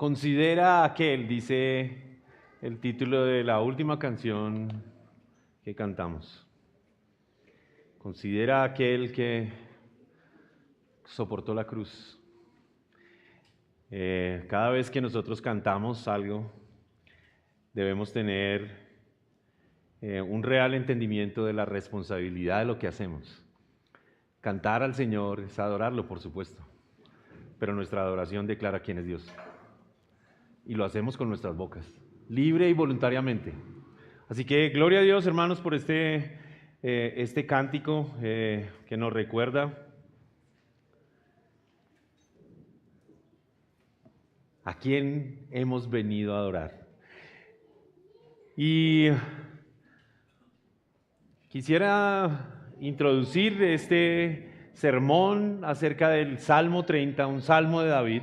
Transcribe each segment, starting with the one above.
Considera aquel, dice el título de la última canción que cantamos. Considera aquel que soportó la cruz. Cada vez que nosotros cantamos algo, debemos tener un real entendimiento de la responsabilidad de lo que hacemos. Cantar al Señor es adorarlo, por supuesto, pero nuestra adoración declara quién es Dios. Y lo hacemos con nuestras bocas, libre y voluntariamente. Así que gloria a Dios, hermanos, por este cántico que nos recuerda a quién hemos venido a adorar. Y quisiera introducir este sermón acerca del Salmo 30, un salmo de David,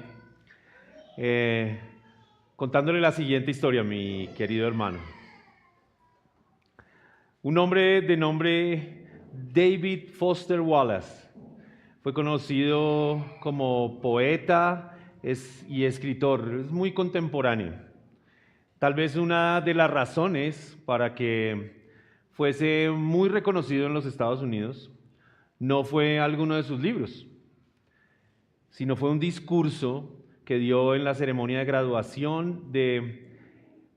contándole la siguiente historia, mi querido hermano. Un hombre de nombre David Foster Wallace fue conocido como poeta y escritor, es muy contemporáneo. Tal vez una de las razones para que fuese muy reconocido en los Estados Unidos no fue alguno de sus libros, sino fue un discurso que dio en la ceremonia de graduación de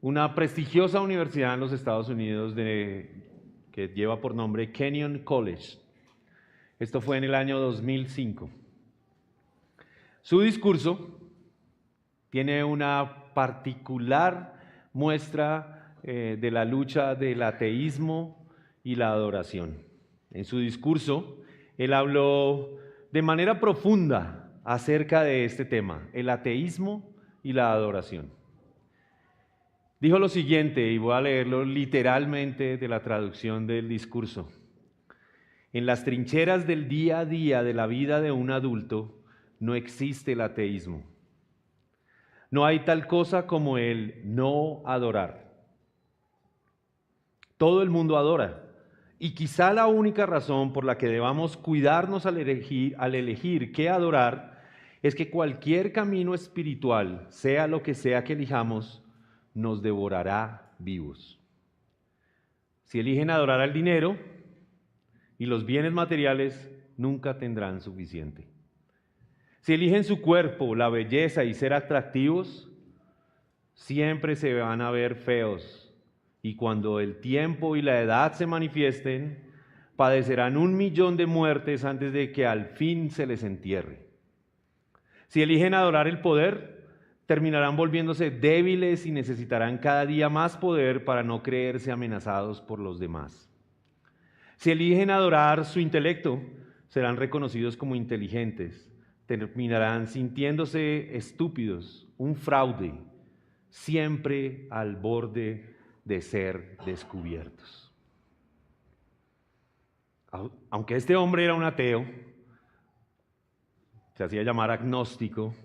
una prestigiosa universidad en los Estados Unidos que lleva por nombre Kenyon College. Esto fue en el año 2005. Su discurso tiene una particular muestra de la lucha del ateísmo y la adoración. En su discurso, él habló de manera profunda acerca de este tema, el ateísmo y la adoración. Dijo lo siguiente, y voy a leerlo literalmente de la traducción del discurso. En las trincheras del día a día de la vida de un adulto no existe el ateísmo. No hay tal cosa como el no adorar. Todo el mundo adora. Y quizá la única razón por la que debamos cuidarnos al elegir qué adorar es que cualquier camino espiritual, sea lo que sea que elijamos, nos devorará vivos. Si eligen adorar al dinero y los bienes materiales, nunca tendrán suficiente. Si eligen su cuerpo, la belleza y ser atractivos, siempre se van a ver feos. Y cuando el tiempo y la edad se manifiesten, padecerán 1.000.000 de muertes antes de que al fin se les entierre. Si eligen adorar el poder, terminarán volviéndose débiles y necesitarán cada día más poder para no creerse amenazados por los demás. Si eligen adorar su intelecto, serán reconocidos como inteligentes, terminarán sintiéndose estúpidos, un fraude, siempre al borde de ser descubiertos. Aunque este hombre era un ateo, se hacía llamar agnóstico,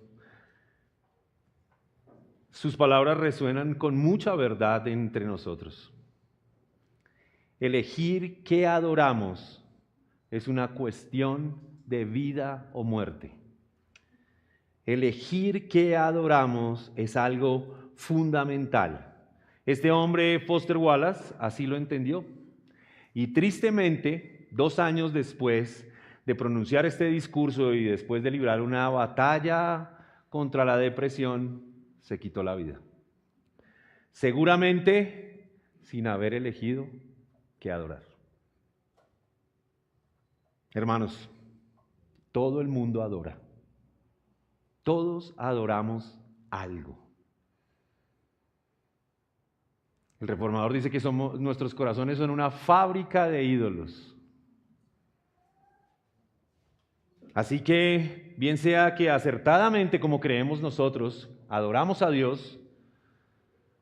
sus palabras resuenan con mucha verdad entre nosotros. Elegir qué adoramos es una cuestión de vida o muerte. Elegir qué adoramos es algo fundamental. Este hombre, Foster Wallace, así lo entendió. Y tristemente, 2 años después de pronunciar este discurso y después de librar una batalla contra la depresión, se quitó la vida. Seguramente sin haber elegido qué adorar. Hermanos, todo el mundo adora. Todos adoramos algo. El reformador dice que nuestros corazones son una fábrica de ídolos. Así que, bien sea que acertadamente, como creemos nosotros, adoramos a Dios,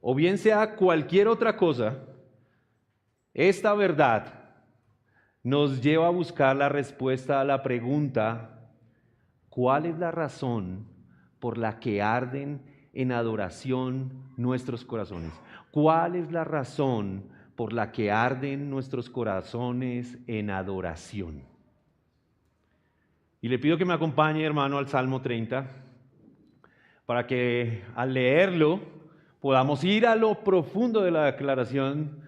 o bien sea cualquier otra cosa, esta verdad nos lleva a buscar la respuesta a la pregunta: ¿cuál es la razón por la que arden en adoración nuestros corazones? ¿Cuál es la razón por la que arden nuestros corazones en adoración? Y le pido que me acompañe, hermano, al Salmo 30. para que al leerlo podamos ir a lo profundo de la declaración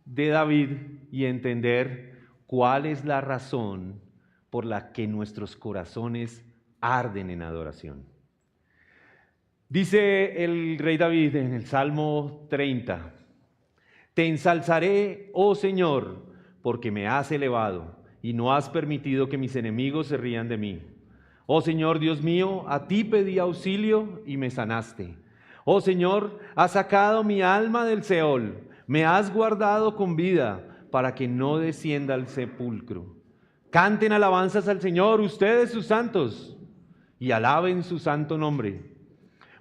de David y entender cuál es la razón por la que nuestros corazones arden en adoración. Dice el rey David en el Salmo 30, te ensalzaré, oh Señor, porque me has elevado y no has permitido que mis enemigos se rían de mí. Oh Señor Dios mío, a ti pedí auxilio y me sanaste. Oh Señor, has sacado mi alma del Seol, me has guardado con vida para que no descienda al sepulcro. Canten alabanzas al Señor, ustedes sus santos, y alaben su santo nombre.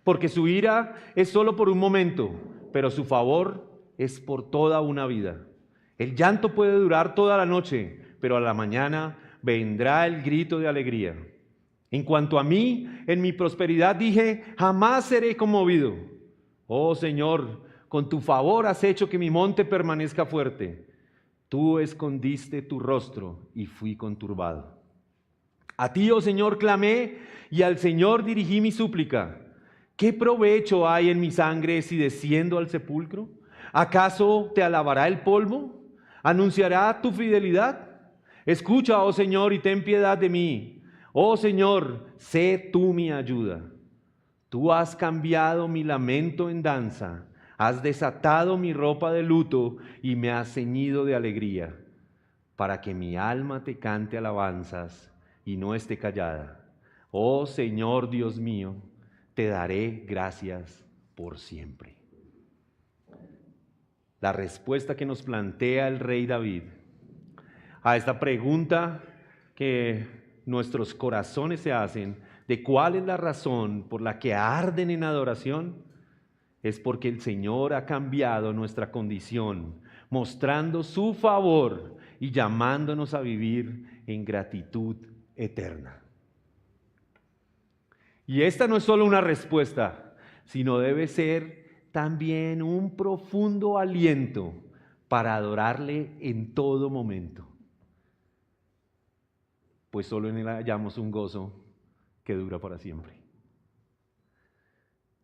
Porque su ira es solo por un momento, pero su favor es por toda una vida. El llanto puede durar toda la noche, pero a la mañana vendrá el grito de alegría. En cuanto a mí, en mi prosperidad dije, jamás seré conmovido. Oh Señor, con tu favor has hecho que mi monte permanezca fuerte. Tú escondiste tu rostro y fui conturbado. A ti, oh Señor, clamé y al Señor dirigí mi súplica. ¿Qué provecho hay en mi sangre si desciendo al sepulcro? ¿Acaso te alabará el polvo? ¿Anunciará tu fidelidad? Escucha, oh Señor, y ten piedad de mí. Oh Señor, sé tú mi ayuda. Tú has cambiado mi lamento en danza, has desatado mi ropa de luto y me has ceñido de alegría, para que mi alma te cante alabanzas y no esté callada. Oh Señor Dios mío, te daré gracias por siempre. La respuesta que nos plantea el rey David a esta pregunta que nuestros corazones se hacen de cuál es la razón por la que arden en adoración, es porque el Señor ha cambiado nuestra condición, mostrando su favor y llamándonos a vivir en gratitud eterna. Y esta no es solo una respuesta, sino debe ser también un profundo aliento para adorarle en todo momento. Pues solo en Él hallamos un gozo que dura para siempre.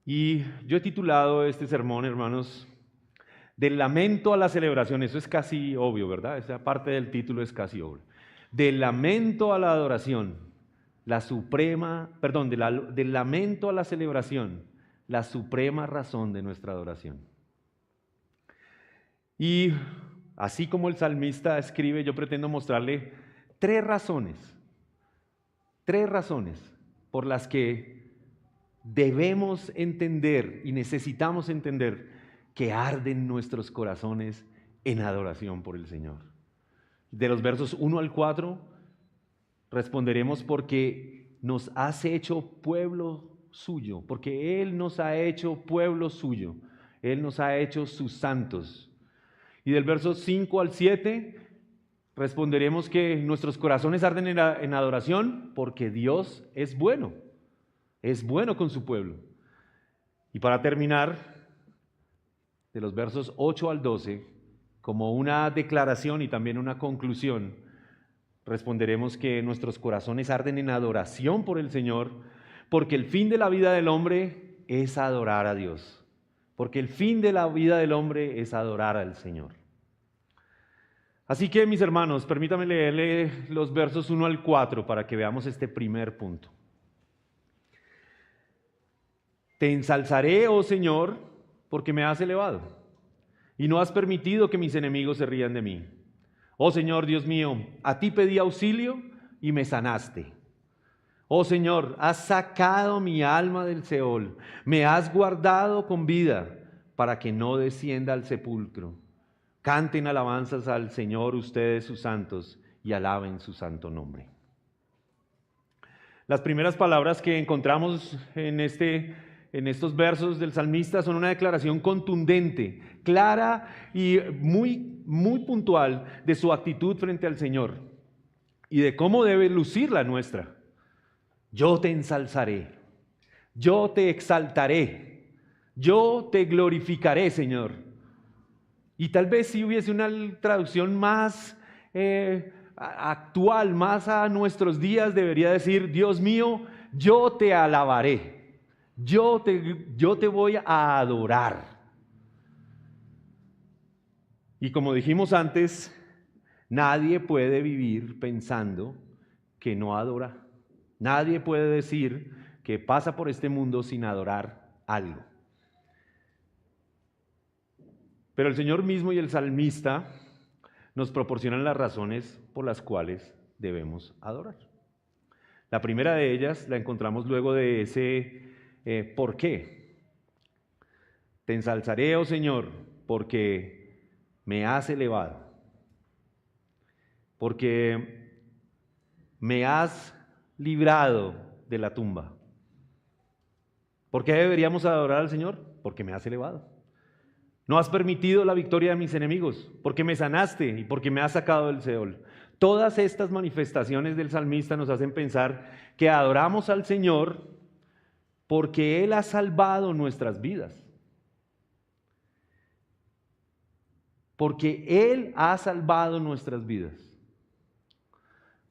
Y yo he titulado este sermón, hermanos, del lamento a la celebración. Eso es casi obvio, ¿verdad? Esa parte del título es casi obvio. Del lamento a la adoración. Del lamento a la celebración, la suprema razón de nuestra adoración. Y así como el salmista escribe, yo pretendo mostrarle tres razones por las que debemos entender y necesitamos entender que arden nuestros corazones en adoración por el Señor. De los versos 1 al 4 responderemos porque nos has hecho pueblo suyo, porque Él nos ha hecho pueblo suyo, Él nos ha hecho sus santos. Y del verso 5 al 7 responderemos que nuestros corazones arden en adoración porque Dios es bueno con su pueblo. Y para terminar, de los versos 8 al 12, como una declaración y también una conclusión, responderemos que nuestros corazones arden en adoración por el Señor, porque el fin de la vida del hombre es adorar a Dios. Porque el fin de la vida del hombre es adorar al Señor. Así que, mis hermanos, permítanme leerle los versos 1 al 4 para que veamos este primer punto. Te ensalzaré, oh Señor, porque me has elevado, y no has permitido que mis enemigos se rían de mí. Oh Señor Dios mío, a ti pedí auxilio y me sanaste. Oh Señor, has sacado mi alma del Seol, me has guardado con vida para que no descienda al sepulcro. Canten alabanzas al Señor ustedes sus santos y alaben su santo nombre. Las primeras palabras que encontramos en estos versos del salmista son una declaración contundente, clara y muy puntual de su actitud frente al Señor y de cómo debe lucir la nuestra. Yo te ensalzaré, yo te exaltaré, yo te glorificaré, Señor. Y tal vez si hubiese una traducción más actual, más a nuestros días, debería decir, Dios mío, yo te alabaré. Yo te voy a adorar. Y como dijimos antes, nadie puede vivir pensando que no adora. Nadie puede decir que pasa por este mundo sin adorar algo. Pero el Señor mismo y el salmista nos proporcionan las razones por las cuales debemos adorar. La primera de ellas la encontramos luego de ese ¿por qué? Te ensalzaré, oh Señor, porque me has elevado, porque me has librado de la tumba. ¿Por qué deberíamos adorar al Señor? Porque me has elevado. No has permitido la victoria de mis enemigos, porque me sanaste y porque me has sacado del Seol. Todas estas manifestaciones del salmista nos hacen pensar que adoramos al Señor porque Él ha salvado nuestras vidas. Porque Él ha salvado nuestras vidas.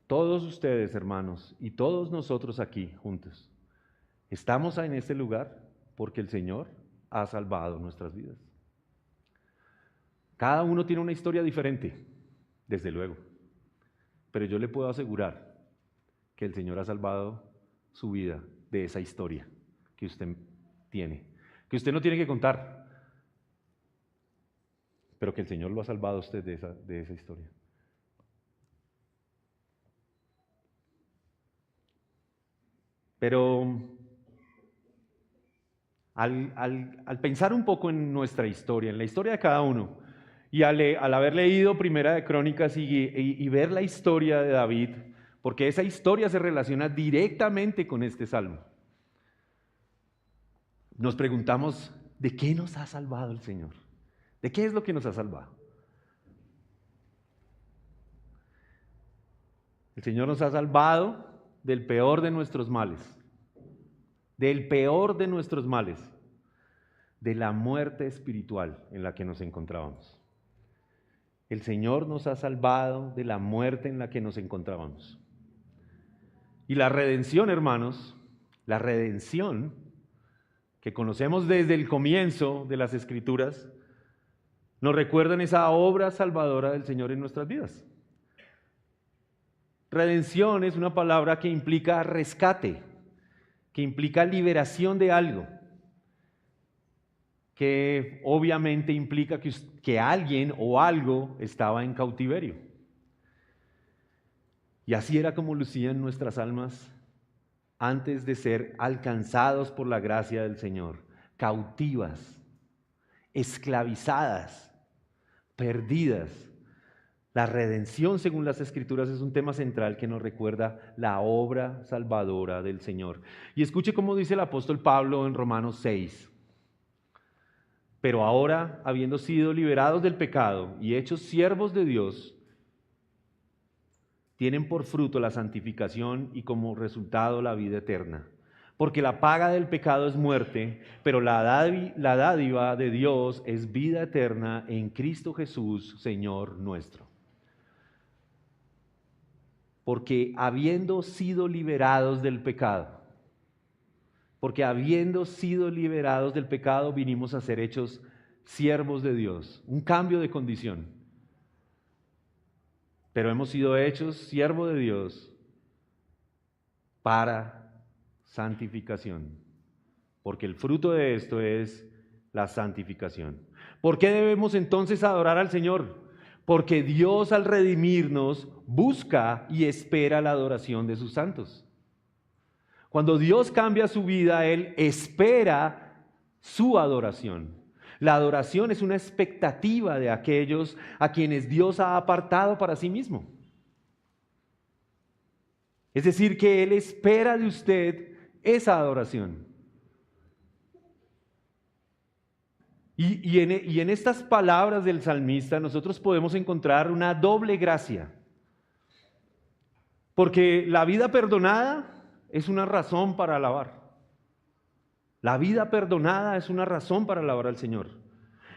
Todos ustedes, hermanos, y todos nosotros aquí juntos, estamos en este lugar porque el Señor ha salvado nuestras vidas. Cada uno tiene una historia diferente, desde luego, pero yo le puedo asegurar que el Señor ha salvado su vida de esa historia que usted tiene, que usted no tiene que contar, pero que el Señor lo ha salvado a usted de esa historia. Pero al pensar un poco en nuestra historia, en la historia de cada uno, y al haber leído Primera de Crónicas y ver la historia de David, porque esa historia se relaciona directamente con este salmo, nos preguntamos, ¿de qué nos ha salvado el Señor? ¿De qué es lo que nos ha salvado? El Señor nos ha salvado del peor de nuestros males, del peor de nuestros males, de la muerte espiritual en la que nos encontrábamos. El Señor nos ha salvado de la muerte en la que nos encontrábamos. Y la redención, hermanos, la redención que conocemos desde el comienzo de las Escrituras, nos recuerdan esa obra salvadora del Señor en nuestras vidas. Redención es una palabra que implica rescate, que implica liberación de algo, que obviamente implica que alguien o algo estaba en cautiverio. Y así era como lucían nuestras almas antes de ser alcanzados por la gracia del Señor, cautivas, esclavizadas, perdidas. La redención, según las Escrituras, es un tema central que nos recuerda la obra salvadora del Señor. Y escuche cómo dice el apóstol Pablo en Romanos 6. Pero ahora, habiendo sido liberados del pecado y hechos siervos de Dios, tienen por fruto la santificación y como resultado la vida eterna. Porque la paga del pecado es muerte, pero la dádiva de Dios es vida eterna en Cristo Jesús, Señor nuestro. Porque habiendo sido liberados del pecado, vinimos a ser hechos siervos de Dios, un cambio de condición. Pero hemos sido hechos siervos de Dios para santificación, porque el fruto de esto es la santificación. ¿Por qué debemos entonces adorar al Señor? Porque Dios, al redimirnos, busca y espera la adoración de sus santos. Cuando Dios cambia su vida, Él espera su adoración. La adoración es una expectativa de aquellos a quienes Dios ha apartado para sí mismo. Es decir, que Él espera de usted esa adoración. Y en estas palabras del salmista nosotros podemos encontrar una doble gracia. Porque la vida perdonada es una razón para alabar. La vida perdonada es una razón para alabar al Señor.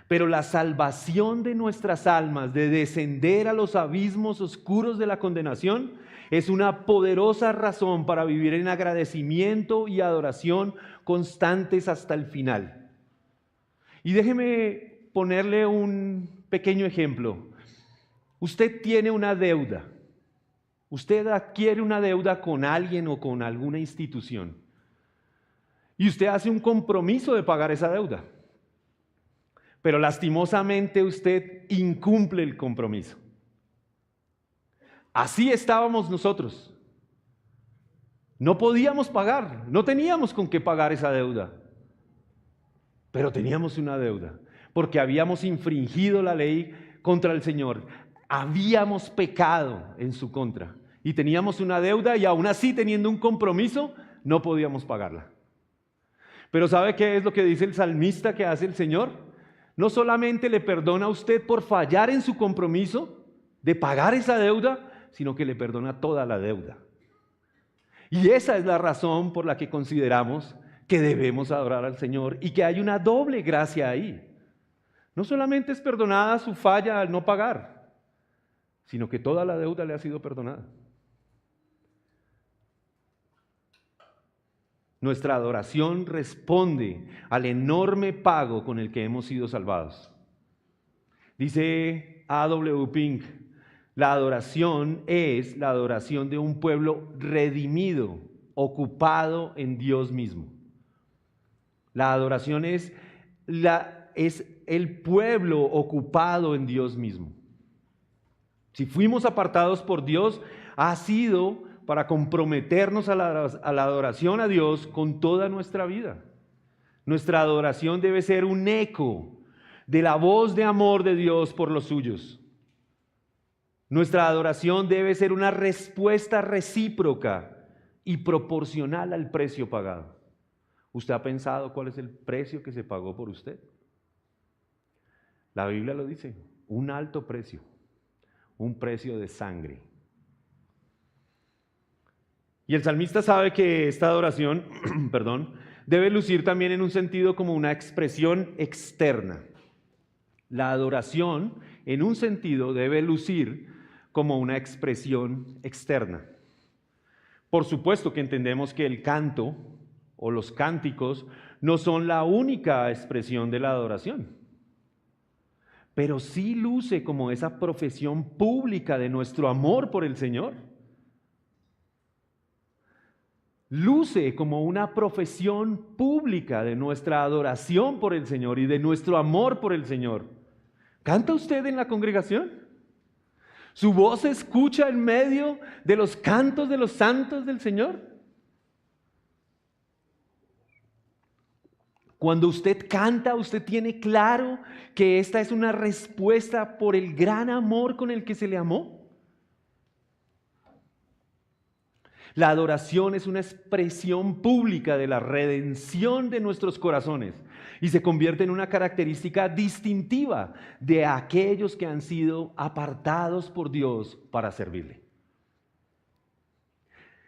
Pero la salvación de nuestras almas, de descender a los abismos oscuros de la condenación, es una poderosa razón para vivir en agradecimiento y adoración constantes hasta el final. Y déjeme ponerle un pequeño ejemplo. Usted tiene una deuda. Usted adquiere una deuda con alguien o con alguna institución. Y usted hace un compromiso de pagar esa deuda. Pero lastimosamente usted incumple el compromiso. Así estábamos nosotros. No podíamos pagar, no teníamos con qué pagar esa deuda. Pero teníamos una deuda, porque habíamos infringido la ley contra el Señor. Habíamos pecado en su contra y teníamos una deuda, y aún así, teniendo un compromiso, no podíamos pagarla. Pero ¿sabe qué es lo que dice el salmista que hace el Señor? No solamente le perdona a usted por fallar en su compromiso de pagar esa deuda, sino que le perdona toda la deuda. Y esa es la razón por la que consideramos que debemos adorar al Señor y que hay una doble gracia ahí. No solamente es perdonada su falla al no pagar, sino que toda la deuda le ha sido perdonada. Nuestra adoración responde al enorme pago con el que hemos sido salvados. Dice A.W. Pink, la adoración es la adoración de un pueblo redimido, ocupado en Dios mismo. La adoración es el pueblo ocupado en Dios mismo. Si fuimos apartados por Dios, ha sido para comprometernos a la adoración a Dios con toda nuestra vida. Nuestra adoración debe ser un eco de la voz de amor de Dios por los suyos. Nuestra adoración debe ser una respuesta recíproca y proporcional al precio pagado. ¿Usted ha pensado cuál es el precio que se pagó por usted? La Biblia lo dice, un alto precio, un precio de sangre. Y el salmista sabe que esta adoración, debe lucir también en un sentido como una expresión externa. La adoración, en un sentido, debe lucir como una expresión externa. Por supuesto que entendemos que el canto o los cánticos no son la única expresión de la adoración, pero sí luce como esa profesión pública de nuestro amor por el Señor. Luce como una profesión pública de nuestra adoración por el Señor y de nuestro amor por el Señor. ¿Canta usted en la congregación? ¿Su voz se escucha en medio de los cantos de los santos del Señor? Cuando usted canta, usted tiene claro que esta es una respuesta por el gran amor con el que se le amó. La adoración es una expresión pública de la redención de nuestros corazones y se convierte en una característica distintiva de aquellos que han sido apartados por Dios para servirle.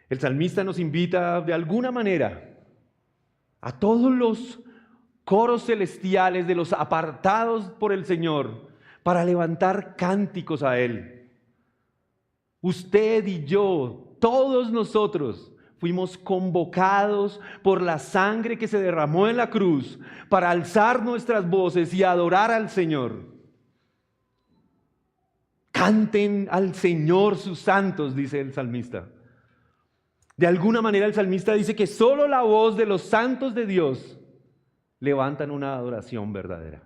El salmista nos invita de alguna manera a todos los coros celestiales de los apartados por el Señor para levantar cánticos a Él. Usted y yo, todos nosotros fuimos convocados por la sangre que se derramó en la cruz para alzar nuestras voces y adorar al Señor. Canten al Señor sus santos, dice el salmista. De alguna manera el salmista dice que solo la voz de los santos de Dios levantan una adoración verdadera.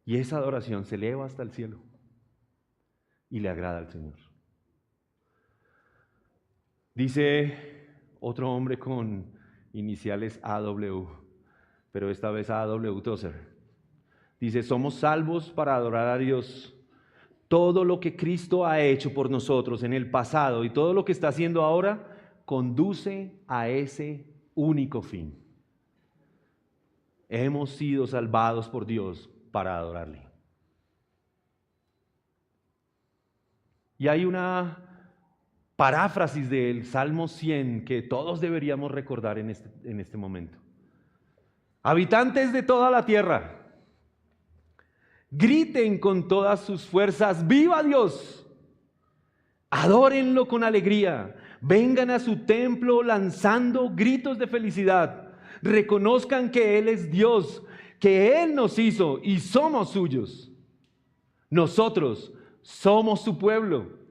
Y esa adoración se eleva hasta el cielo y le agrada al Señor. Dice otro hombre con iniciales AW, pero esta vez AW Tozer. Dice, somos salvos para adorar a Dios. Todo lo que Cristo ha hecho por nosotros en el pasado y todo lo que está haciendo ahora conduce a ese único fin. Hemos sido salvados por Dios para adorarle. Y hay una paráfrasis del Salmo 100 que todos deberíamos recordar en este momento. Habitantes de toda la tierra, griten con todas sus fuerzas, ¡viva Dios! Adórenlo con alegría, vengan a su templo lanzando gritos de felicidad, reconozcan que Él es Dios, que Él nos hizo y somos suyos. Nosotros somos su pueblo.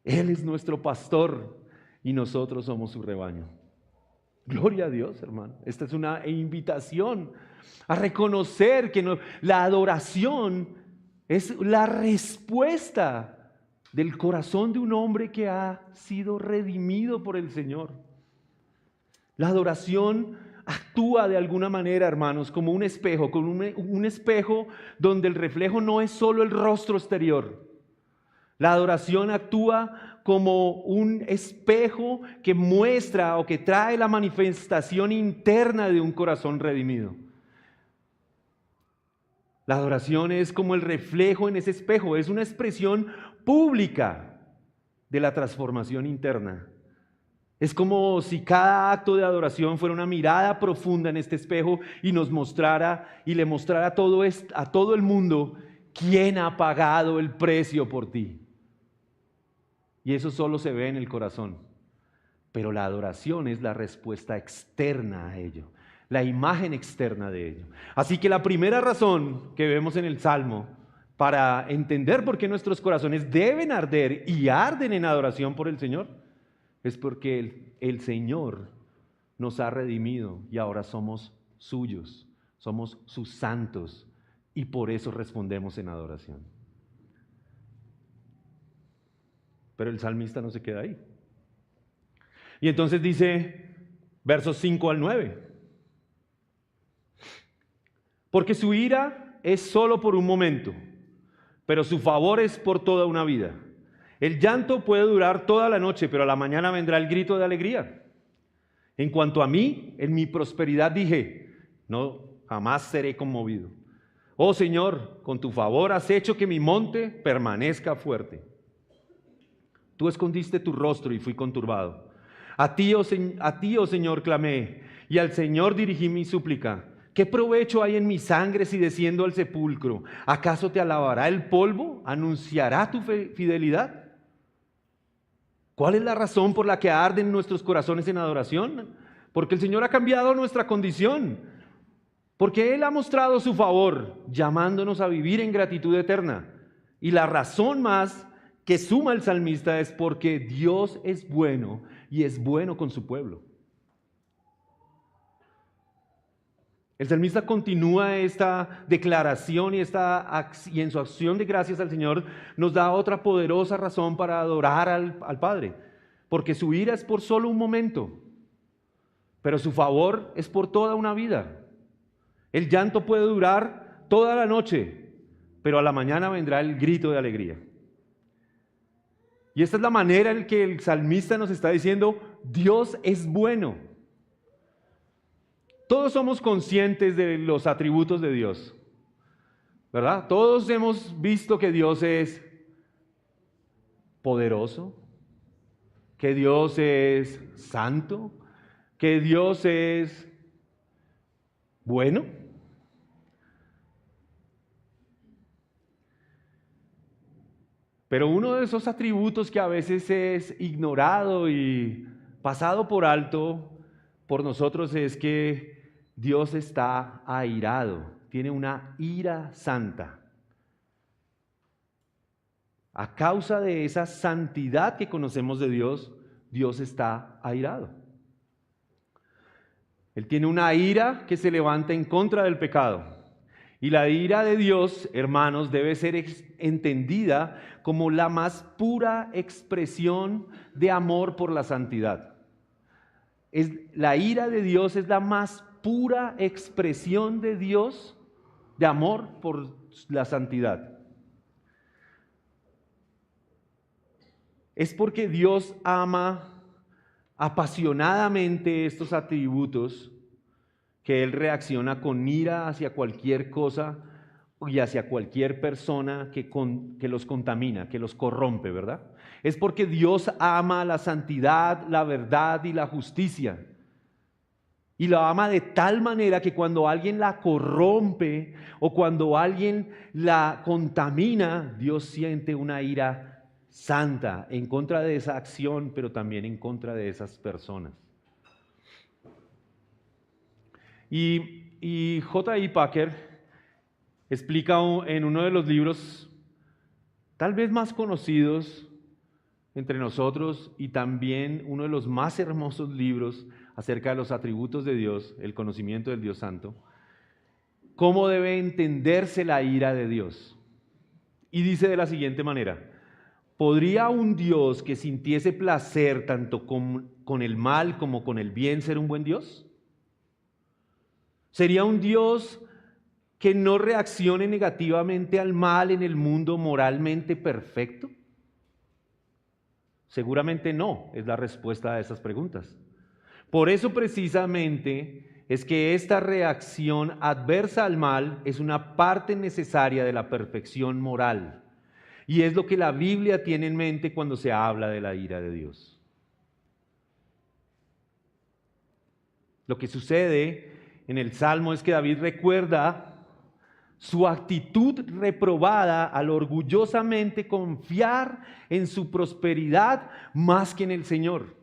Él es nuestro pastor y nosotros somos su rebaño. Gloria a Dios, hermano. Esta es una invitación a reconocer que la adoración es la respuesta del corazón de un hombre que ha sido redimido por el Señor. La adoración actúa de alguna manera, hermanos, como un espejo, como un espejo donde el reflejo no es solo el rostro exterior. La adoración actúa como un espejo que muestra o que trae la manifestación interna de un corazón redimido. La adoración es como el reflejo en ese espejo, es una expresión pública de la transformación interna. Es como si cada acto de adoración fuera una mirada profunda en este espejo y nos mostrara y le mostrara a todo el mundo quién ha pagado el precio por ti. Y eso solo se ve en el corazón. Pero la adoración es la respuesta externa a ello, la imagen externa de ello. Así que la primera razón que vemos en el Salmo para entender por qué nuestros corazones deben arder y arden en adoración por el Señor es porque el Señor nos ha redimido y ahora somos suyos, somos sus santos y por eso respondemos en adoración. Pero el salmista no se queda ahí. Y entonces dice, versos 5 al 9. Porque su ira es solo por un momento, pero su favor es por toda una vida. El llanto puede durar toda la noche, pero a la mañana vendrá el grito de alegría. En cuanto a mí, en mi prosperidad dije, no, jamás seré conmovido. Oh Señor, con tu favor has hecho que mi monte permanezca fuerte. Tú escondiste tu rostro y fui conturbado. A ti, oh Señor, clamé, y al Señor dirigí mi súplica. ¿Qué provecho hay en mi sangre si desciendo al sepulcro? ¿Acaso te alabará el polvo? ¿Anunciará tu fidelidad? ¿Cuál es la razón por la que arden nuestros corazones en adoración? Porque el Señor ha cambiado nuestra condición. Porque Él ha mostrado su favor, llamándonos a vivir en gratitud eterna. Y la razón más que suma el salmista es porque Dios es bueno y es bueno con su pueblo. El salmista continúa esta declaración y en su acción de gracias al Señor nos da otra poderosa razón para adorar al Padre. Porque su ira es por solo un momento, pero su favor es por toda una vida. El llanto puede durar toda la noche, pero a la mañana vendrá el grito de alegría. Y esta es la manera en que el salmista nos está diciendo, Dios es bueno. Todos somos conscientes de los atributos de Dios, ¿verdad? Todos hemos visto que Dios es poderoso, que Dios es santo, que Dios es bueno. Pero uno de esos atributos que a veces es ignorado y pasado por alto por nosotros es que Dios está airado, tiene una ira santa. A causa de esa santidad que conocemos de Dios, Dios está airado. Él tiene una ira que se levanta en contra del pecado. Y la ira de Dios, hermanos, debe ser entendida como la más pura expresión de amor por la santidad. La ira de Dios es la más pura expresión de Dios de amor por la santidad. Es porque Dios ama apasionadamente estos atributos que Él reacciona con ira hacia cualquier cosa y hacia cualquier persona que los contamina, que los corrompe, ¿verdad? es porque Dios ama la santidad, la verdad y la justicia. Y la ama de tal manera que cuando alguien la corrompe o cuando alguien la contamina, Dios siente una ira santa en contra de esa acción, pero también en contra de esas personas. Y J.I. Packer explica en uno de los libros tal vez más conocidos entre nosotros y también uno de los más hermosos libros acerca de los atributos de Dios, el conocimiento del Dios Santo, cómo debe entenderse la ira de Dios. Y dice de la siguiente manera: ¿podría un Dios que sintiese placer tanto con el mal como con el bien ser un buen Dios? ¿Sería un Dios que no reaccione negativamente al mal en el mundo moralmente perfecto? Seguramente no, es la respuesta a esas preguntas. Por eso precisamente es que esta reacción adversa al mal es una parte necesaria de la perfección moral. Y es lo que la Biblia tiene en mente cuando se habla de la ira de Dios. Lo que sucede en el Salmo es que David recuerda su actitud reprobada al orgullosamente confiar en su prosperidad más que en el Señor.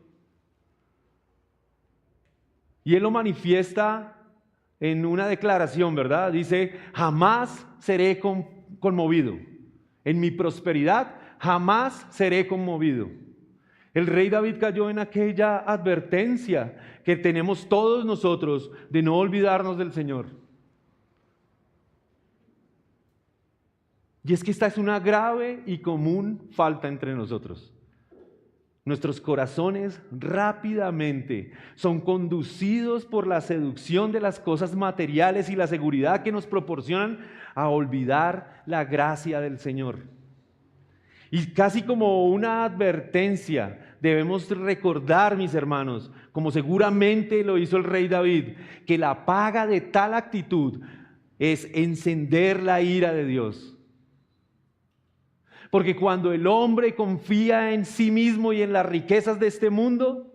Y él lo manifiesta en una declaración, ¿verdad? Dice: jamás seré conmovido. En mi prosperidad jamás seré conmovido. El rey David cayó en aquella advertencia que tenemos todos nosotros de no olvidarnos del Señor. Y es que esta es una grave y común falta entre nosotros. Nuestros corazones rápidamente son conducidos por la seducción de las cosas materiales y la seguridad que nos proporcionan a olvidar la gracia del Señor. Y casi como una advertencia, debemos recordar, mis hermanos, como seguramente lo hizo el rey David, que la paga de tal actitud es encender la ira de Dios. Porque cuando el hombre confía en sí mismo y en las riquezas de este mundo,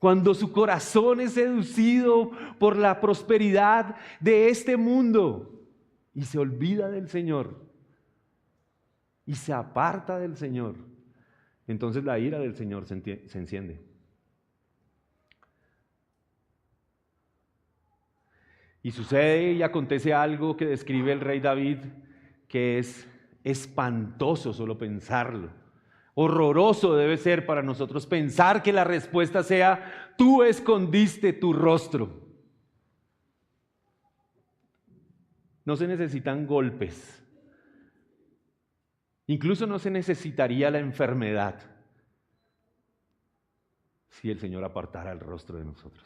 cuando su corazón es seducido por la prosperidad de este mundo y se olvida del Señor y se aparta del Señor, entonces la ira del Señor se enciende. Y sucede y acontece algo que describe el rey David, que es espantoso solo pensarlo. Horroroso debe ser para nosotros pensar que la respuesta sea: tú escondiste tu rostro. No se necesitan golpes. Incluso no se necesitaría la enfermedad si el Señor apartara el rostro de nosotros.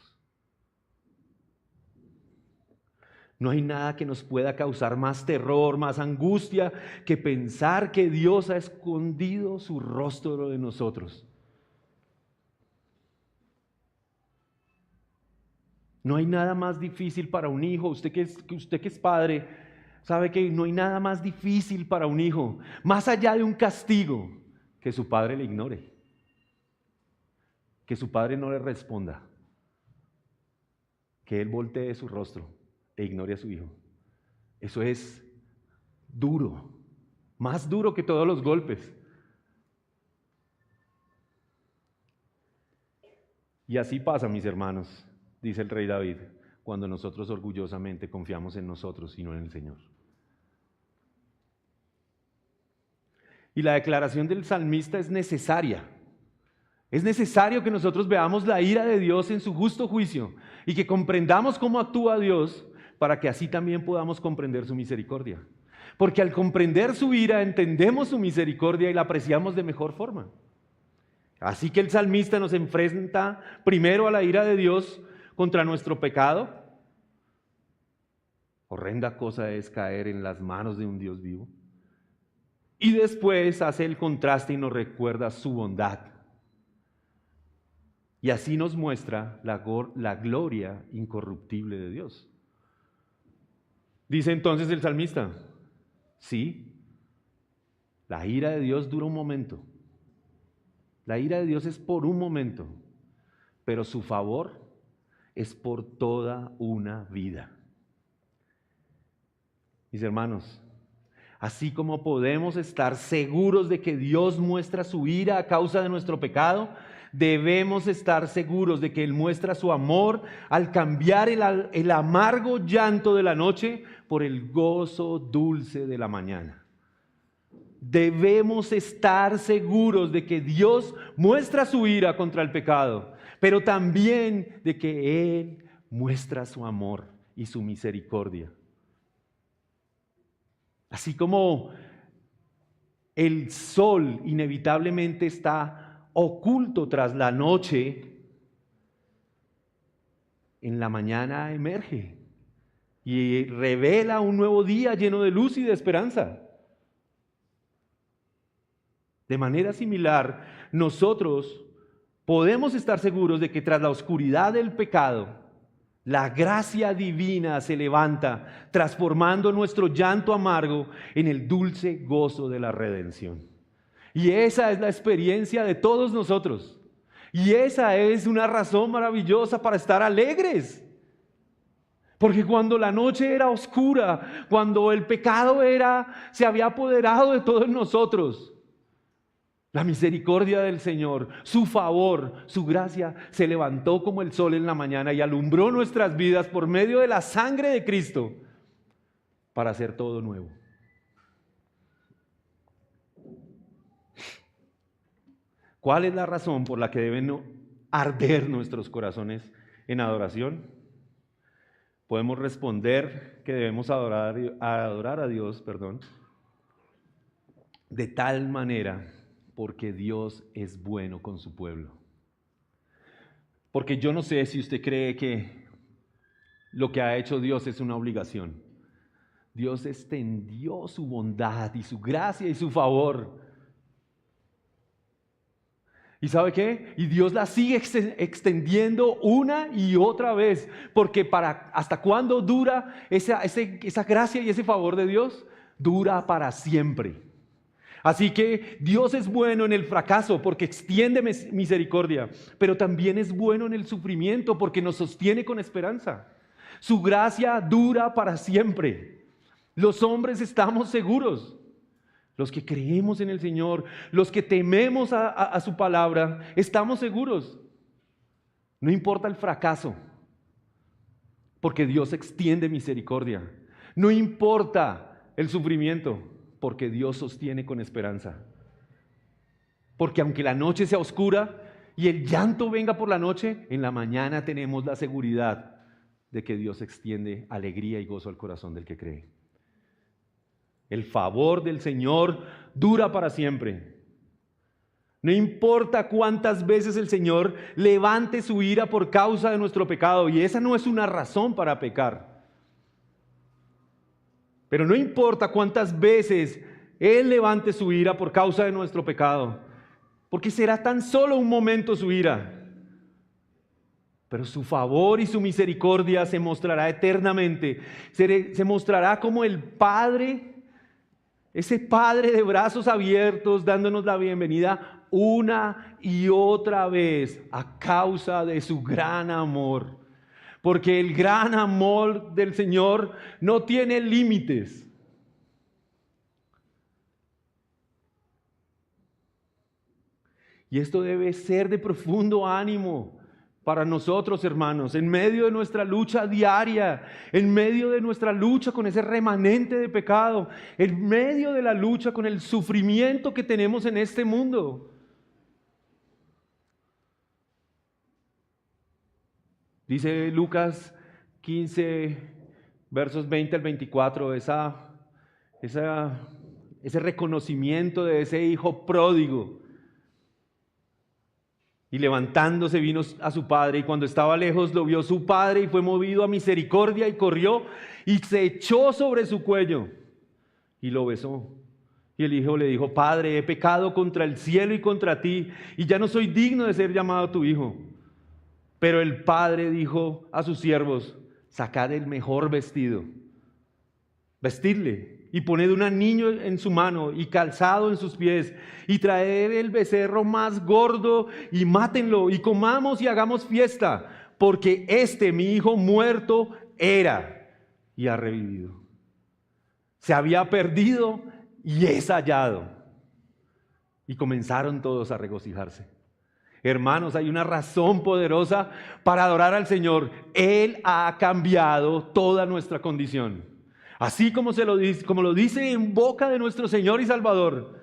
No hay nada que nos pueda causar más terror, más angustia, que pensar que Dios ha escondido su rostro de nosotros. No hay nada más difícil para un hijo. Usted que es padre, sabe que no hay nada más difícil para un hijo, más allá de un castigo, que su padre le ignore, que su padre no le responda, que él voltee su rostro e ignore a su hijo. Eso es duro, más duro que todos los golpes. Y así pasa, mis hermanos, dice el rey David, cuando nosotros orgullosamente confiamos en nosotros y no en el Señor. Y la declaración del salmista es necesaria. Es necesario que nosotros veamos la ira de Dios en su justo juicio y que comprendamos cómo actúa Dios, para que así también podamos comprender su misericordia. Porque al comprender su ira entendemos su misericordia y la apreciamos de mejor forma. Así que el salmista nos enfrenta primero a la ira de Dios contra nuestro pecado. Horrenda cosa es caer en las manos de un Dios vivo. Y después hace el contraste y nos recuerda su bondad. Y así nos muestra la gloria incorruptible de Dios. Dice entonces el salmista: sí, la ira de Dios dura un momento, La ira de Dios es por un momento, pero su favor es por toda una vida. Mis hermanos, así como podemos estar seguros de que Dios muestra su ira a causa de nuestro pecado, debemos estar seguros de que Él muestra su amor al cambiar el amargo llanto de la noche por el gozo dulce de la mañana. Debemos estar seguros de que Dios muestra su ira contra el pecado, pero también de que Él muestra su amor y su misericordia. Así como el sol inevitablemente está oculto tras la noche, en la mañana emerge y revela un nuevo día lleno de luz y de esperanza. De manera similar, nosotros podemos estar seguros de que tras la oscuridad del pecado, la gracia divina se levanta, transformando nuestro llanto amargo en el dulce gozo de la redención. Y esa es la experiencia de todos nosotros. Y esa es una razón maravillosa para estar alegres. Porque cuando la noche era oscura, cuando el pecado se había apoderado de todos nosotros, la misericordia del Señor, su favor, su gracia se levantó como el sol en la mañana y alumbró nuestras vidas por medio de la sangre de Cristo para hacer todo nuevo. ¿Cuál es la razón por la que deben arder nuestros corazones en adoración? Podemos responder que debemos adorar a Dios, de tal manera porque Dios es bueno con su pueblo. Porque yo no sé si usted cree que lo que ha hecho Dios es una obligación. Dios extendió su bondad y su gracia y su favor. ¿Y sabe qué? Y Dios la sigue extendiendo una y otra vez. Porque ¿hasta cuándo dura esa gracia y ese favor de Dios? Dura para siempre. Así que Dios es bueno en el fracaso porque extiende misericordia, pero también es bueno en el sufrimiento porque nos sostiene con esperanza. Su gracia dura para siempre. Los hombres estamos seguros, los que creemos en el Señor, los que tememos a su palabra, estamos seguros. No importa el fracaso, porque Dios extiende misericordia. No importa el sufrimiento, porque Dios sostiene con esperanza. Porque aunque la noche sea oscura y el llanto venga por la noche, en la mañana tenemos la seguridad de que Dios extiende alegría y gozo al corazón del que cree. El favor del Señor dura para siempre. No importa cuántas veces el Señor levante su ira por causa de nuestro pecado, y esa no es una razón para pecar. Pero no importa cuántas veces Él levante su ira por causa de nuestro pecado, porque será tan solo un momento su ira. Pero su favor y su misericordia se mostrará eternamente. Se mostrará como el Padre, ese Padre de brazos abiertos, dándonos la bienvenida una y otra vez a causa de su gran amor. Porque el gran amor del Señor no tiene límites. Y esto debe ser de profundo ánimo para nosotros, hermanos, en medio de nuestra lucha diaria, en medio de nuestra lucha con ese remanente de pecado, en medio de la lucha con el sufrimiento que tenemos en este mundo. Dice Lucas 15, versos 20 al 24, ese reconocimiento de ese hijo pródigo. Y levantándose vino a su padre, y cuando estaba lejos lo vio su padre y fue movido a misericordia y corrió y se echó sobre su cuello y lo besó. Y el hijo le dijo: Padre, he pecado contra el cielo y contra ti, y ya no soy digno de ser llamado tu hijo. Pero el padre dijo a sus siervos: sacad el mejor vestido, vestidle y poned un niño en su mano y calzado en sus pies, y traed el becerro más gordo y mátenlo, y comamos y hagamos fiesta, porque mi hijo muerto era y ha revivido. Se había perdido y es hallado. Y comenzaron todos a regocijarse. Hermanos, hay una razón poderosa para adorar al Señor. Él ha cambiado toda nuestra condición. Así como lo dice en boca de nuestro Señor y Salvador.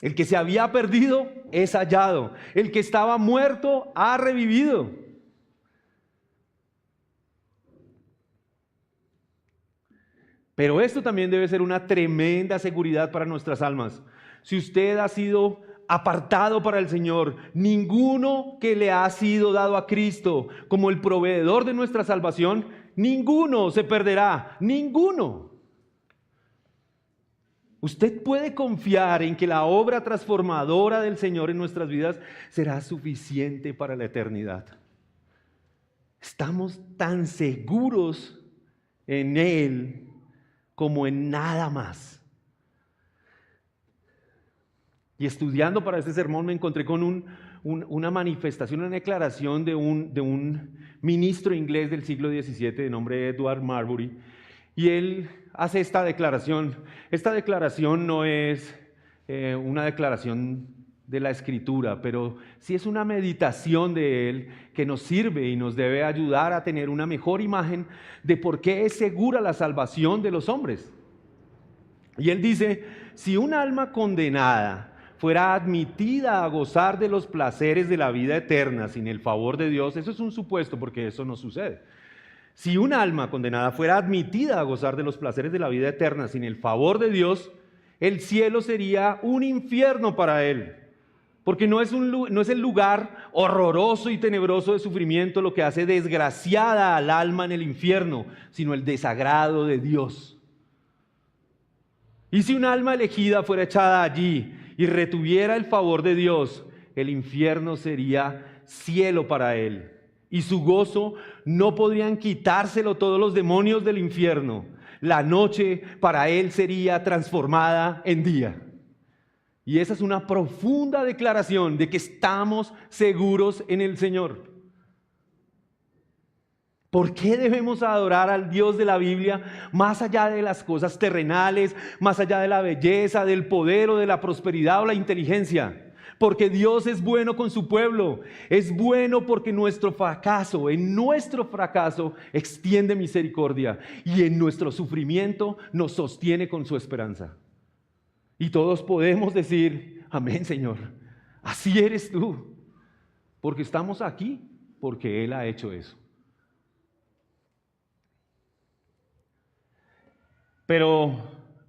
El que se había perdido es hallado. El que estaba muerto ha revivido. Pero esto también debe ser una tremenda seguridad para nuestras almas. Si usted ha sido apartado para el Señor, ninguno que le ha sido dado a Cristo como el proveedor de nuestra salvación, ninguno se perderá, ninguno. Usted puede confiar en que la obra transformadora del Señor en nuestras vidas será suficiente para la eternidad. Estamos tan seguros en Él como en nada más. Y estudiando para este sermón me encontré con una manifestación, una declaración de un ministro inglés del siglo XVII de nombre Edward Marbury. Y él hace esta declaración. Esta declaración no es una declaración de la Escritura, pero sí es una meditación de él que nos sirve y nos debe ayudar a tener una mejor imagen de por qué es segura la salvación de los hombres. Y él dice, si un alma condenada fuera admitida a gozar de los placeres de la vida eterna sin el favor de Dios, eso es un supuesto porque eso no sucede. Si un alma condenada fuera admitida a gozar de los placeres de la vida eterna sin el favor de Dios, el cielo sería un infierno para él. Porque no es el lugar horroroso y tenebroso de sufrimiento lo que hace desgraciada al alma en el infierno, sino el desagrado de Dios. Y si un alma elegida fuera echada allí y retuviera el favor de Dios, el infierno sería cielo para él. Y su gozo no podrían quitárselo todos los demonios del infierno. La noche para él sería transformada en día. Y esa es una profunda declaración de que estamos seguros en el Señor. ¿Por qué debemos adorar al Dios de la Biblia más allá de las cosas terrenales, más allá de la belleza, del poder o de la prosperidad o la inteligencia? Porque Dios es bueno con su pueblo, es bueno porque en nuestro fracaso extiende misericordia y en nuestro sufrimiento nos sostiene con su esperanza. Y todos podemos decir, amén, Señor, así eres tú, porque estamos aquí, porque Él ha hecho eso. Pero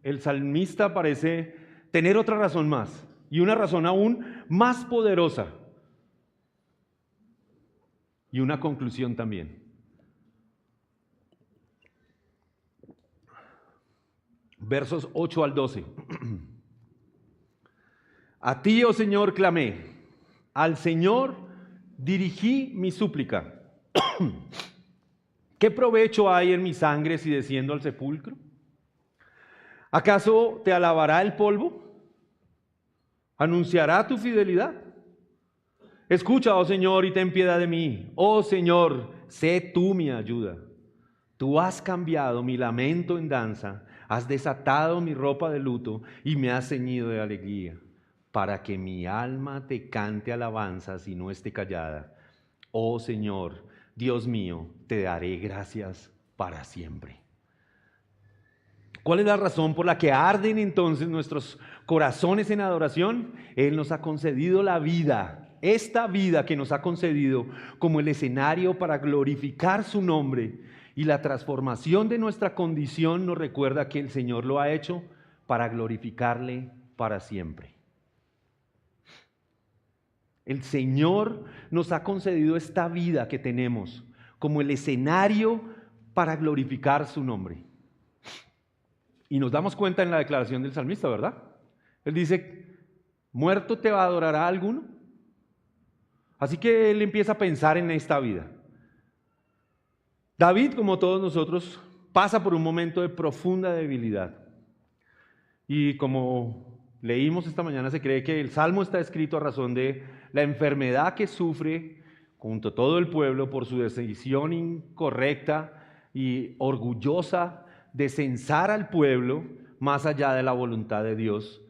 el salmista parece tener otra razón más, y una razón aún más poderosa, y una conclusión también. Versos 8 al 12. A ti, oh Señor, clamé, al Señor dirigí mi súplica. ¿Qué provecho hay en mi sangre si desciendo al sepulcro? ¿Acaso te alabará el polvo? ¿Anunciará tu fidelidad? Escucha, oh Señor, y ten piedad de mí. Oh Señor, sé tú mi ayuda. Tú has cambiado mi lamento en danza, has desatado mi ropa de luto y me has ceñido de alegría, para que mi alma te cante alabanzas y no esté callada. Oh Señor, Dios mío, te daré gracias para siempre. ¿Cuál es la razón por la que arden entonces nuestros corazones en adoración? Él nos ha concedido la vida, esta vida que nos ha concedido como el escenario para glorificar su nombre, y la transformación de nuestra condición nos recuerda que el Señor lo ha hecho para glorificarle para siempre. El Señor nos ha concedido esta vida que tenemos como el escenario para glorificar su nombre. Y nos damos cuenta en la declaración del salmista, ¿verdad? Él dice, ¿muerto te adorará alguno? Así que él empieza a pensar en esta vida. David, como todos nosotros, pasa por un momento de profunda debilidad. Y como leímos esta mañana, se cree que el Salmo está escrito a razón de la enfermedad que sufre junto a todo el pueblo por su decisión incorrecta y orgullosa de censar al pueblo más allá de la voluntad de Dios,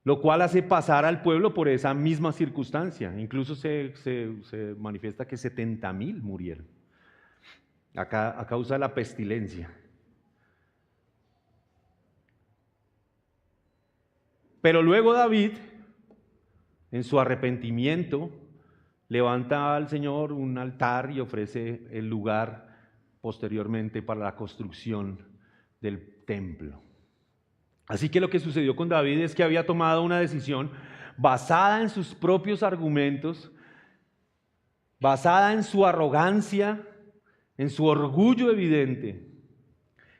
lo cual hace pasar al pueblo por esa misma circunstancia. Incluso se manifiesta que 70,000 murieron a causa de la pestilencia. Pero luego David, en su arrepentimiento, levanta al Señor un altar y ofrece el lugar posteriormente para la construcción del templo. Así que lo que sucedió con David es que había tomado una decisión basada en sus propios argumentos, basada en su arrogancia, en su orgullo evidente.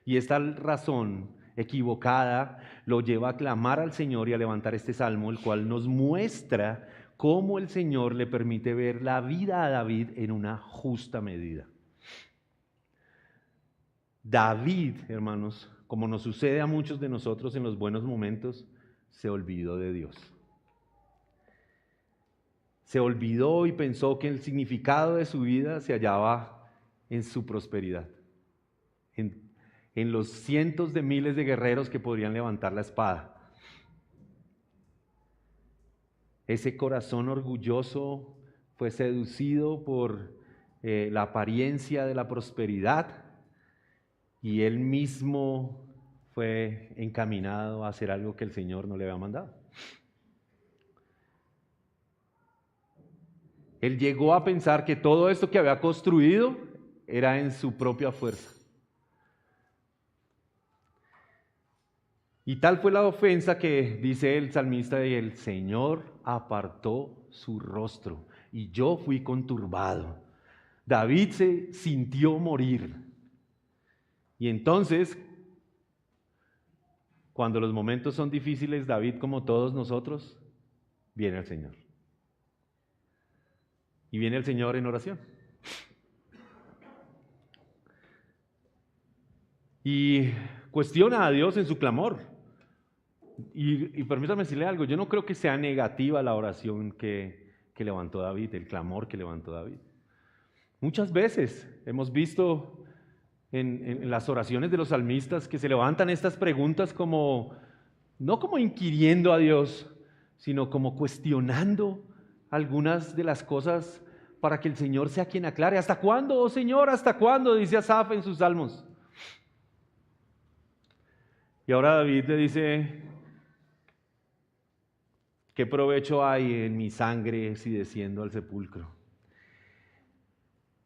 Y esta razón equivocada lo lleva a clamar al Señor y a levantar este salmo, el cual nos muestra cómo el Señor le permite ver la vida a David en una justa medida. David, hermanos, como nos sucede a muchos de nosotros en los buenos momentos, se olvidó de Dios. Se olvidó y pensó que el significado de su vida se hallaba en su prosperidad, en los cientos de miles de guerreros que podrían levantar la espada. Ese corazón orgulloso fue seducido por la apariencia de la prosperidad y él mismo fue encaminado a hacer algo que el Señor no le había mandado. Él llegó a pensar que todo esto que había construido era en su propia fuerza. Y tal fue la ofensa que dice el salmista, y el Señor apartó su rostro y yo fui conturbado. David se sintió morir. Y entonces, cuando los momentos son difíciles, David, como todos nosotros, viene al Señor. Y viene el Señor en oración. Y cuestiona a Dios en su clamor. Y permítame decirle algo, yo no creo que sea negativa la oración que levantó David, el clamor que levantó David. Muchas veces hemos visto en las oraciones de los salmistas que se levantan estas preguntas como, no como inquiriendo a Dios, sino como cuestionando algunas de las cosas para que el Señor sea quien aclare. ¿Hasta cuándo, oh Señor? ¿Hasta cuándo? Dice Asaf en sus salmos. Y ahora David le dice, ¿qué provecho hay en mi sangre si desciendo al sepulcro?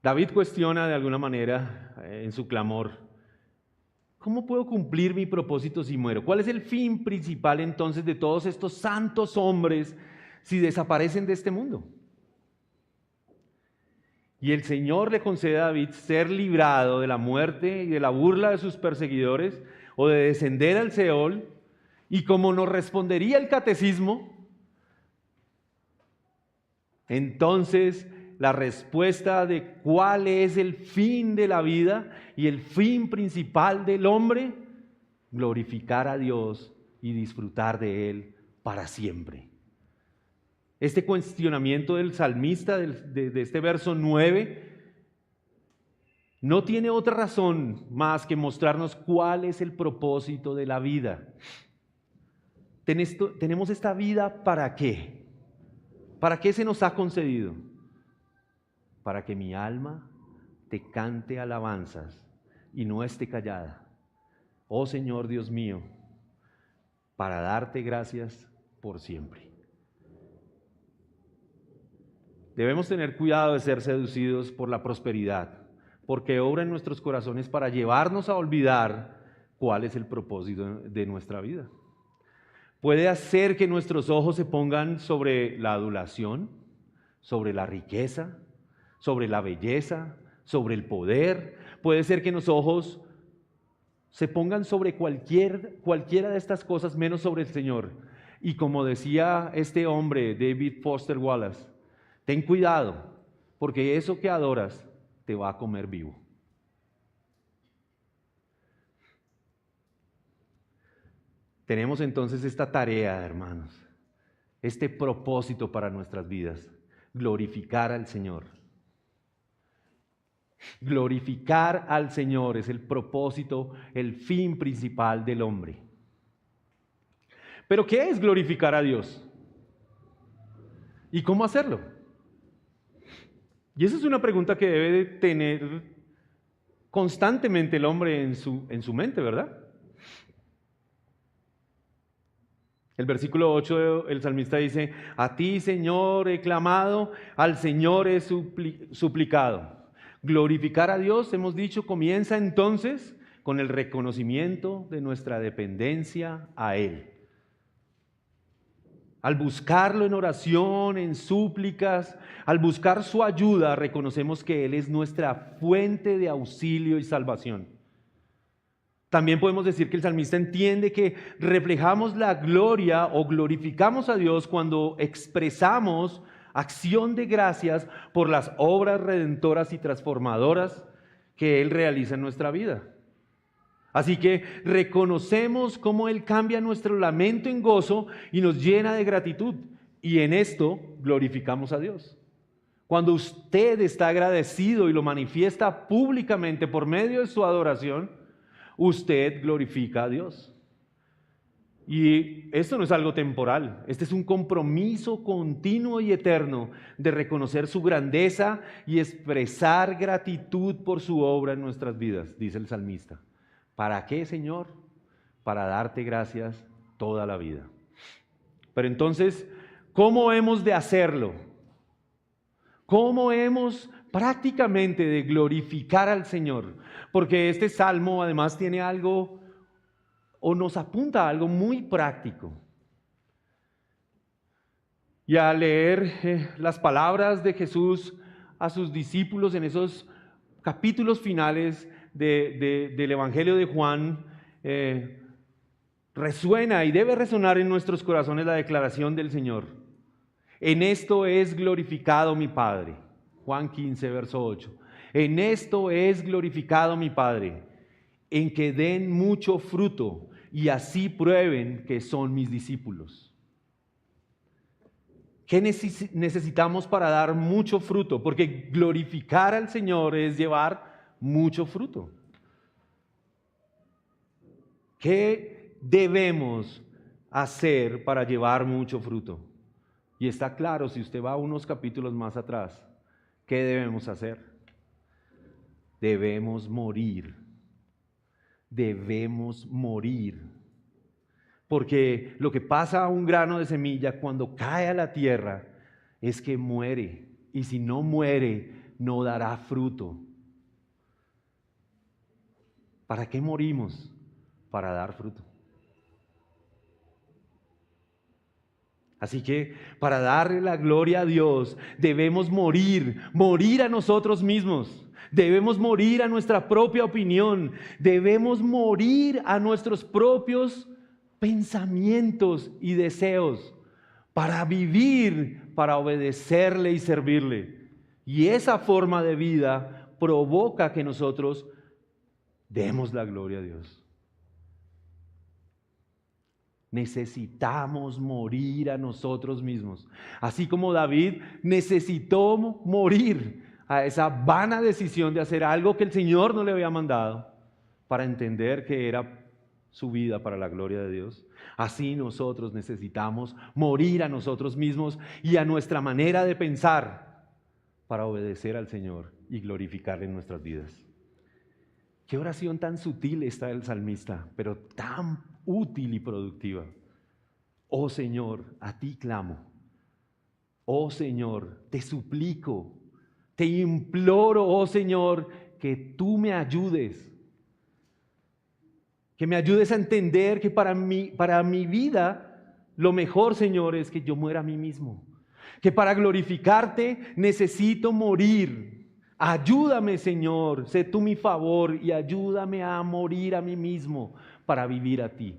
David cuestiona de alguna manera en su clamor, ¿cómo puedo cumplir mi propósito si muero? ¿Cuál es el fin principal entonces de todos estos santos hombres si desaparecen de este mundo? Y el Señor le concede a David ser librado de la muerte y de la burla de sus perseguidores o de descender al Seol, y como nos respondería el catecismo, entonces la respuesta de cuál es el fin de la vida y el fin principal del hombre, glorificar a Dios y disfrutar de Él para siempre. Este cuestionamiento del salmista de este verso 9 no tiene otra razón más que mostrarnos cuál es el propósito de la vida. ¿Tenemos esta vida para qué? ¿Para qué se nos ha concedido? Para que mi alma te cante alabanzas y no esté callada. Oh Señor Dios mío, para darte gracias por siempre. Debemos tener cuidado de ser seducidos por la prosperidad, porque obra en nuestros corazones para llevarnos a olvidar cuál es el propósito de nuestra vida. Puede hacer que nuestros ojos se pongan sobre la adulación, sobre la riqueza, sobre la belleza, sobre el poder. Puede ser que los ojos se pongan sobre cualquiera de estas cosas menos sobre el Señor. Y como decía este hombre, David Foster Wallace, ten cuidado, porque eso que adoras te va a comer vivo. Tenemos entonces esta tarea, hermanos, este propósito para nuestras vidas: glorificar al Señor. Glorificar al Señor es el propósito, el fin principal del hombre. ¿Pero qué es glorificar a Dios? ¿Y cómo hacerlo? Y esa es una pregunta que debe de tener constantemente el hombre en su mente, ¿verdad? El versículo 8, el salmista dice: a ti, Señor, he clamado, al Señor he suplicado. Glorificar a Dios, hemos dicho, comienza entonces con el reconocimiento de nuestra dependencia a Él. Al buscarlo en oración, en súplicas, al buscar su ayuda, reconocemos que Él es nuestra fuente de auxilio y salvación. También podemos decir que el salmista entiende que reflejamos la gloria o glorificamos a Dios cuando expresamos acción de gracias por las obras redentoras y transformadoras que Él realiza en nuestra vida. Así que reconocemos cómo Él cambia nuestro lamento en gozo y nos llena de gratitud. Y en esto glorificamos a Dios. Cuando usted está agradecido y lo manifiesta públicamente por medio de su adoración, usted glorifica a Dios. Y esto no es algo temporal, este es un compromiso continuo y eterno de reconocer su grandeza y expresar gratitud por su obra en nuestras vidas, dice el salmista. ¿Para qué, Señor? Para darte gracias toda la vida. Pero entonces, ¿cómo hemos de hacerlo? ¿Cómo hemos prácticamente de glorificar al Señor? Porque este salmo además tiene algo, o nos apunta a algo muy práctico. Y al leer las palabras de Jesús a sus discípulos en esos capítulos finales del Evangelio de Juan, resuena y debe resonar en nuestros corazones la declaración del Señor: en esto es glorificado mi Padre. Juan 15, verso 8. En esto es glorificado mi Padre, en que den mucho fruto y así prueben que son mis discípulos. ¿Qué necesitamos para dar mucho fruto? Porque glorificar al Señor es llevar mucho fruto. ¿Qué debemos hacer para llevar mucho fruto? Y está claro, si usted va unos capítulos más atrás, ¿qué debemos hacer? Debemos morir. Debemos morir. Porque lo que pasa a un grano de semilla cuando cae a la tierra es que muere. Y si no muere, no dará fruto. ¿Para qué morimos? Para dar fruto. Así que para darle la gloria a Dios debemos morir a nosotros mismos. Debemos morir a nuestra propia opinión. Debemos morir a nuestros propios pensamientos y deseos para vivir, para obedecerle y servirle. Y esa forma de vida provoca que nosotros demos la gloria a Dios. Necesitamos morir a nosotros mismos, así como David necesitó morir a esa vana decisión de hacer algo que el Señor no le había mandado para entender que era su vida para la gloria de Dios. Así nosotros necesitamos morir a nosotros mismos y a nuestra manera de pensar para obedecer al Señor y glorificarle en nuestras vidas. Qué oración tan sutil está el salmista, pero tan útil y productiva. Oh Señor, a ti clamo. Oh Señor, te suplico, te imploro, oh Señor, que tú me ayudes. Que me ayudes a entender que para mi vida lo mejor, Señor, es que yo muera a mí mismo. Que para glorificarte necesito morir. Ayúdame, Señor, sé tú mi favor y ayúdame a morir a mí mismo para vivir a ti.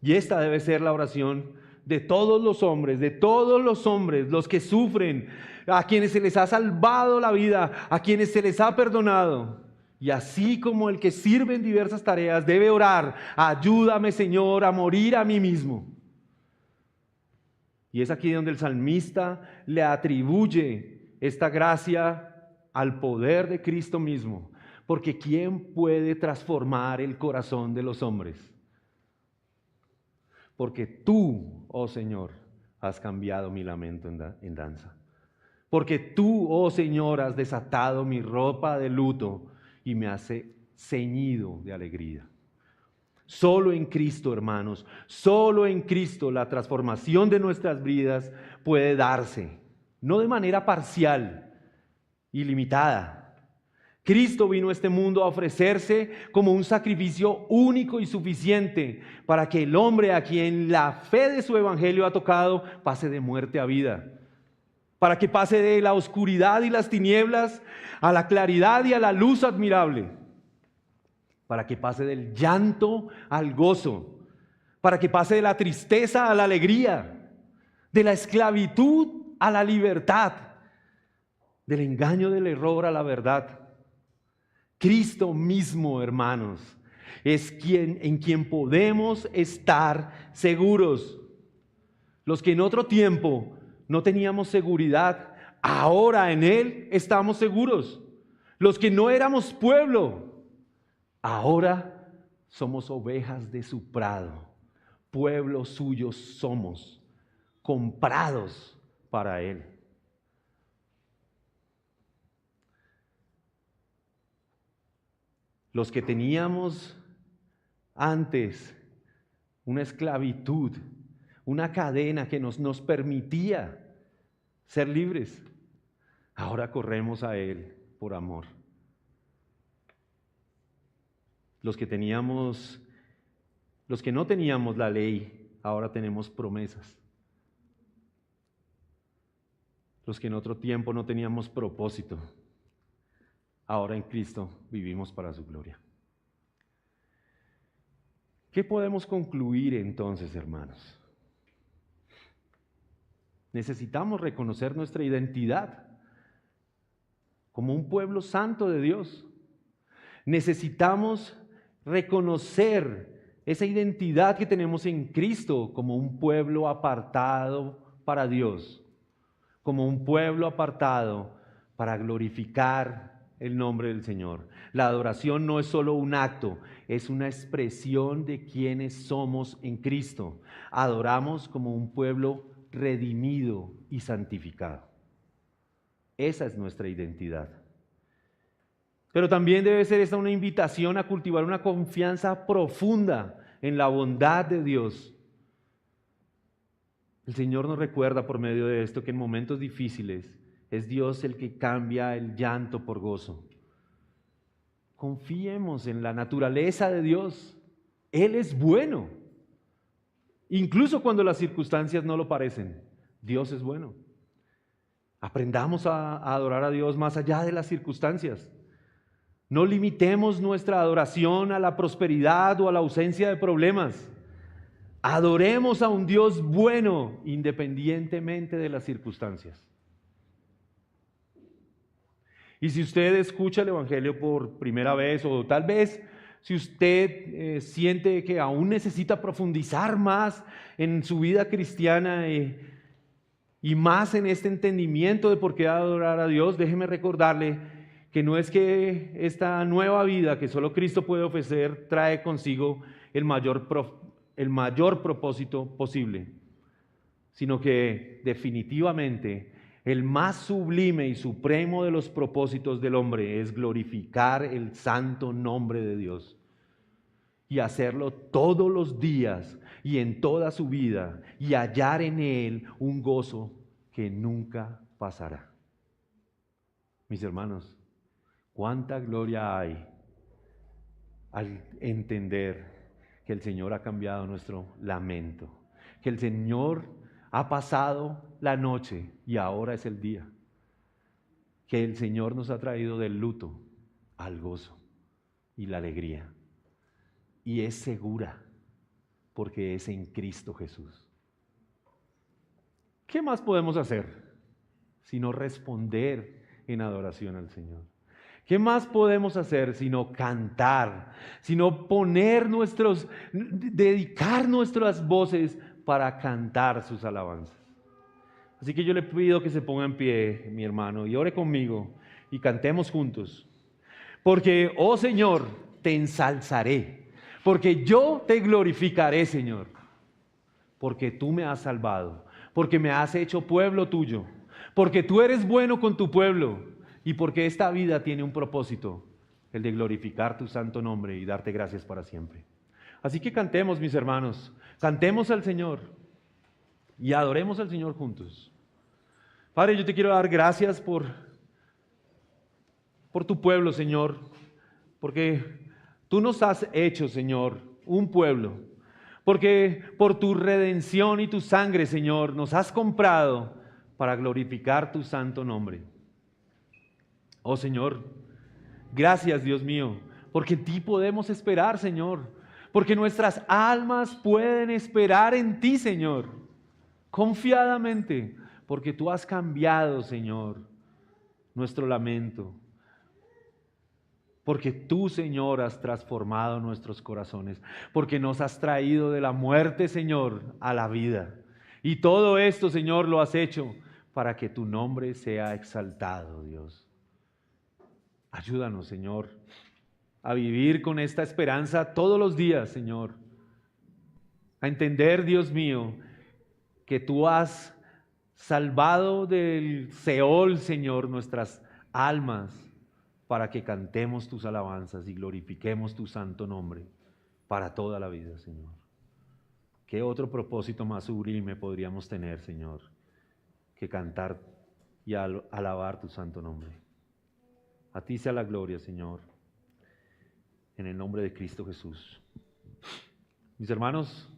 Y esta debe ser la oración de todos los hombres, los que sufren, a quienes se les ha salvado la vida, a quienes se les ha perdonado. Y así como el que sirve en diversas tareas debe orar, ayúdame, Señor, a morir a mí mismo. Y es aquí donde el salmista le atribuye esta gracia al poder de Cristo mismo. Porque ¿quién puede transformar el corazón de los hombres? Porque tú, oh Señor, has cambiado mi lamento en danza. Porque tú, oh Señor, has desatado mi ropa de luto y me has ceñido de alegría. Solo en Cristo, hermanos, solo en Cristo la transformación de nuestras vidas puede darse, no de manera parcial y limitada. Cristo vino a este mundo a ofrecerse como un sacrificio único y suficiente para que el hombre a quien la fe de su evangelio ha tocado pase de muerte a vida, para que pase de la oscuridad y las tinieblas a la claridad y a la luz admirable, para que pase del llanto al gozo, para que pase de la tristeza a la alegría, de la esclavitud a la libertad, del engaño del error a la verdad. Cristo mismo, hermanos, es en quien podemos estar seguros. Los que en otro tiempo no teníamos seguridad, ahora en Él estamos seguros. Los que no éramos pueblo, ahora somos ovejas de su prado, pueblo suyo somos, comprados para Él. Los que teníamos antes una esclavitud, una cadena que nos permitía ser libres, ahora corremos a Él por amor. Los que no teníamos la ley, ahora tenemos promesas. Los que en otro tiempo no teníamos propósito, ahora en Cristo vivimos para su gloria. ¿Qué podemos concluir entonces, hermanos? Necesitamos reconocer nuestra identidad como un pueblo santo de Dios. Necesitamos reconocer esa identidad que tenemos en Cristo como un pueblo apartado para Dios, como un pueblo apartado para glorificar el nombre del Señor. La adoración no es solo un acto, es una expresión de quienes somos en Cristo. Adoramos como un pueblo redimido y santificado. Esa es nuestra identidad. Pero también debe ser esta una invitación a cultivar una confianza profunda en la bondad de Dios. El Señor nos recuerda por medio de esto que en momentos difíciles es Dios el que cambia el llanto por gozo. Confiemos en la naturaleza de Dios. Él es bueno. Incluso cuando las circunstancias no lo parecen, Dios es bueno. Aprendamos a adorar a Dios más allá de las circunstancias. No limitemos nuestra adoración a la prosperidad o a la ausencia de problemas. Adoremos a un Dios bueno independientemente de las circunstancias. Y si usted escucha el Evangelio por primera vez, o tal vez si usted siente que aún necesita profundizar más en su vida cristiana y más en este entendimiento de por qué adorar a Dios, déjeme recordarle que no es que esta nueva vida que solo Cristo puede ofrecer trae consigo el mayor propósito posible, sino que definitivamente el más sublime y supremo de los propósitos del hombre es glorificar el santo nombre de Dios y hacerlo todos los días y en toda su vida y hallar en Él un gozo que nunca pasará. Mis hermanos, cuánta gloria hay al entender que el Señor ha cambiado nuestro lamento, que el Señor ha pasado la noche y ahora es el día, que el Señor nos ha traído del luto al gozo y la alegría, y es segura porque es en Cristo Jesús. ¿Qué más podemos hacer sino responder en adoración al Señor? ¿Qué más podemos hacer sino cantar, sino dedicar nuestras voces para cantar sus alabanzas? Así que yo le pido que se ponga en pie, mi hermano, y ore conmigo y cantemos juntos. Porque, oh Señor, te ensalzaré, porque yo te glorificaré, Señor, porque tú me has salvado, porque me has hecho pueblo tuyo, porque tú eres bueno con tu pueblo y porque esta vida tiene un propósito, el de glorificar tu santo nombre y darte gracias para siempre. Así que cantemos, mis hermanos, cantemos al Señor y adoremos al Señor juntos. Padre, yo te quiero dar gracias por tu pueblo, Señor, porque tú nos has hecho, Señor, un pueblo, porque por tu redención y tu sangre, Señor, nos has comprado para glorificar tu santo nombre. Oh Señor, gracias, Dios mío, porque en ti podemos esperar, Señor, porque nuestras almas pueden esperar en ti, Señor, confiadamente, porque tú has cambiado, Señor, nuestro lamento, porque tú, Señor, has transformado nuestros corazones, porque nos has traído de la muerte, Señor, a la vida. Y todo esto, Señor, lo has hecho para que tu nombre sea exaltado, Dios. Ayúdanos, Señor, a vivir con esta esperanza todos los días, Señor. A entender, Dios mío, que tú has salvado del Seol, Señor, nuestras almas para que cantemos tus alabanzas y glorifiquemos tu santo nombre para toda la vida, Señor. ¿Qué otro propósito más sublime podríamos tener, Señor, que cantar y alabar tu santo nombre? A ti sea la gloria, Señor, en el nombre de Cristo Jesús. Mis hermanos,